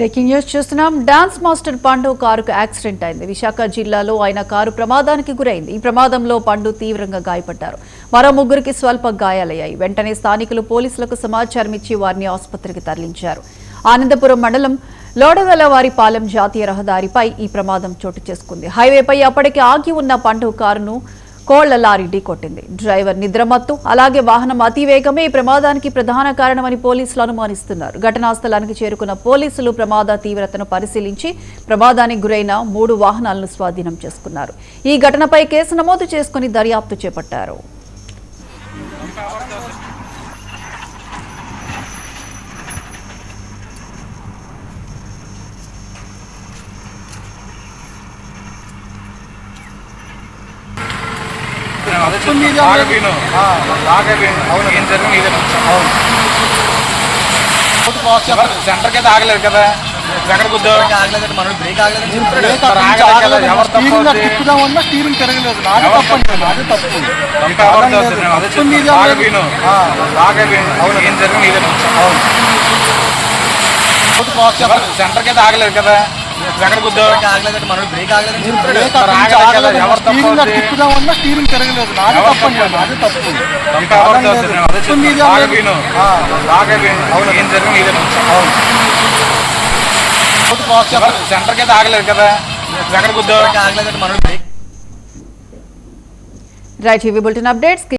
Breaking news చూస్తున్నాం. Dance master పండు కారుకు యాక్సిడెంట్ అయింది. విశాఖ జిల్లాలో ఆయన కారు ప్రమాదానికి గురైంది. ఈ ప్రమాదంలో పండు తీవ్రంగా గాయపడ్డారు. మరో ముగ్గురికి స్వల్ప గాయాలయ్యాయి. వెంటనే స్థానికులు పోలీసులకు సమాచారం ఇచ్చి వారిని ఆసుపత్రికి తరలించారు. ఆనందపురం మండలం లోడగలవారిపాలెం జాతీయ రహదారిపై ఈ ప్రమాదం చోటు చేసుకుంది. హైవేపై అప్పటికి ఆగి ఉన్న పండు కారును కోళ్ల లారీ ఢీకొట్టింది. డ్రైవర్ నిద్రమత్తు, అలాగే వాహనం అతివేగమే ఈ ప్రమాదానికి ప్రధాన కారణమని పోలీసులు అనుమానిస్తున్నారు. ఘటనా స్థలానికి చేరుకున్న పోలీసులు ప్రమాద తీవ్రతను పరిశీలించి ప్రమాదానికి గురైన 3 వాహనాలను స్వాధీనం చేసుకున్నారు. ఈ ఘటనపై కేసు నమోదు చేసుకుని దర్యాప్తు చేపట్టారు. సెంటర్ కి ఆగలేదు కదా, ఎక్కడ ఆగలేదు, మనం బ్రేక్ స్టీరింగ్ తిరగలేదు. సెంటర్ కి ఆగలేదు కదా, ఎక్కడ ఆగలేదు, మనం బ్రేక్ స్టీరింగ్ తిరగలేదు. సెంటర్ కి ఆగలేదు కదా, ఎక్కడ ఆగలేదు, మనం బ్రేక్. రైట్, ఇవి బులెటిన్ అప్డేట్స్.